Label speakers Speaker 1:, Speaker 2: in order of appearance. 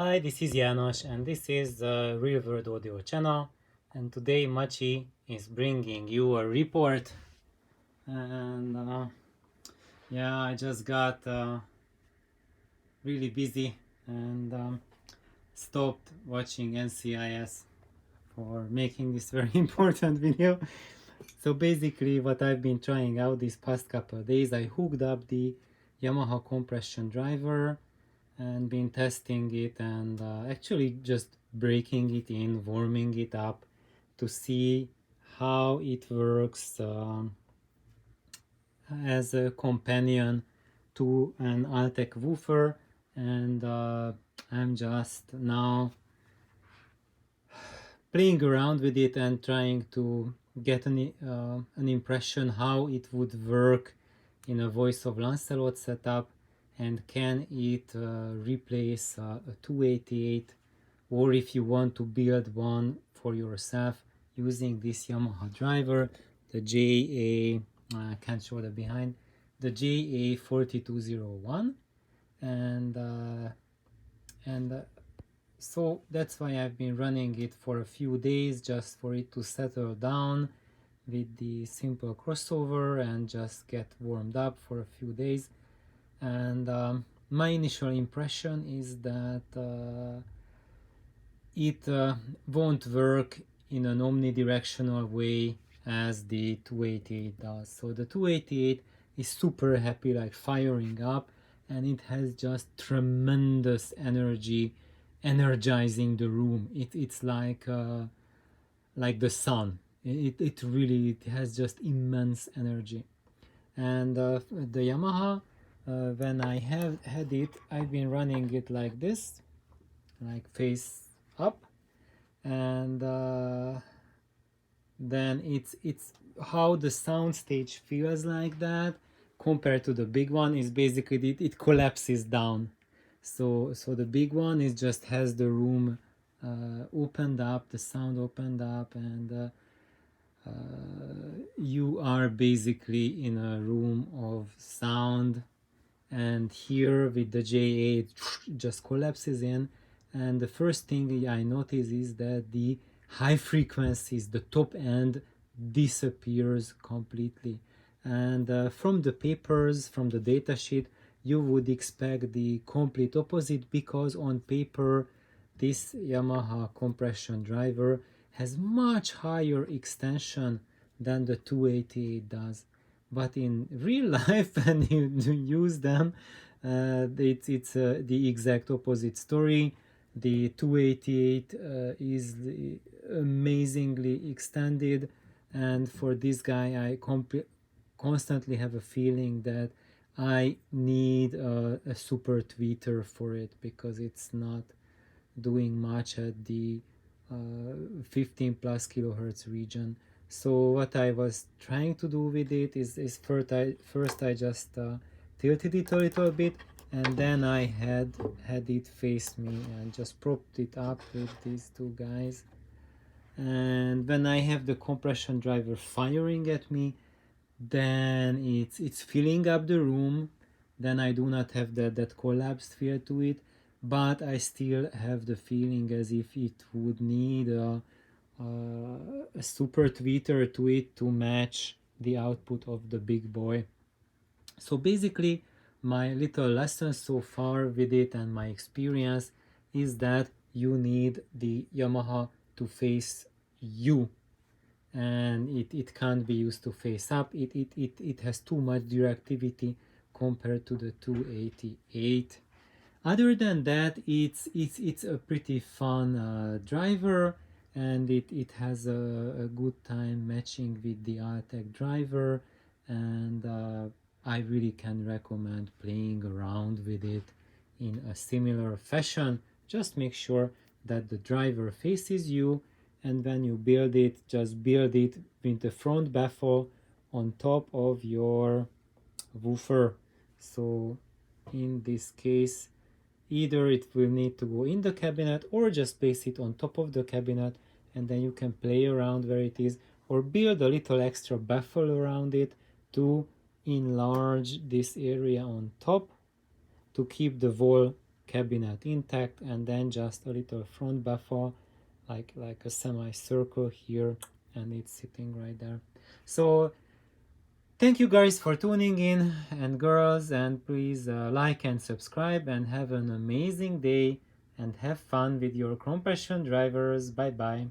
Speaker 1: Hi, this is János and this is the Real World Audio channel, and today Machi is bringing you a report. And yeah, I just got really busy and stopped watching NCIS for making this very important video. So basically what I've been trying out these past couple of days, I hooked up the Yamaha compression driver and been testing it and actually just breaking it in, warming it up to see how it works as a companion to an Altec woofer. And I'm just now playing around with it and trying to get an impression how it would work in a voice of Lancelot setup, and can it replace a 288, or if you want to build one for yourself using this Yamaha driver, the I can't show the behind, the JA4201. And so that's why I've been running it for a few days, just for it to settle down with the simple crossover and just get warmed up for a few days. And my initial impression is that it won't work in an omnidirectional way as the 288 does. So the 288 is super happy, like firing up, and it has just tremendous energy energizing the room. It's like the sun. It really it has just immense energy. And the Yamaha, when I have had it, I've been running it like this, like face up, and then it's how the sound stage feels like that compared to the big one is basically it collapses down. So the big one is just has the room opened up, the sound opened up, and you are basically in a room of sound. And here with the JA it just collapses in, and the first thing I notice is that the high frequencies, the top end, disappears completely. And from the papers, from the datasheet, you would expect the complete opposite, because on paper this Yamaha compression driver has much higher extension than the 288 does. But in real life, when you use them, it's the exact opposite story. The 288 is amazingly extended, and for this guy I constantly have a feeling that I need a super tweeter for it, because it's not doing much at the 15 plus kilohertz region. So what I was trying to do with it is first I just tilted it a little bit, and then I had it face me and just propped it up with these two guys. And when I have the compression driver firing at me, then it's filling up the room. Then I do not have that collapsed feel to it, but I still have the feeling as if it would need a super tweeter to it to match the output of the big boy. So basically my little lesson so far with it and my experience is that you need the Yamaha to face you, and it can't be used to face up. It has too much directivity compared to the 288. Other than that, it's a pretty fun driver, and it has a good time matching with the Altec driver, and I really can recommend playing around with it in a similar fashion. Just make sure that the driver faces you, and when you build it, just build it with the front baffle on top of your woofer. So in this case, either it will need to go in the cabinet, or just place it on top of the cabinet, and then you can play around where it is, or build a little extra baffle around it to enlarge this area on top to keep the wall cabinet intact, and then just a little front buffer, like a semicircle here, and it's sitting right there. So thank you guys for tuning in, and girls, and please like and subscribe, and have an amazing day, and have fun with your compression drivers. Bye bye.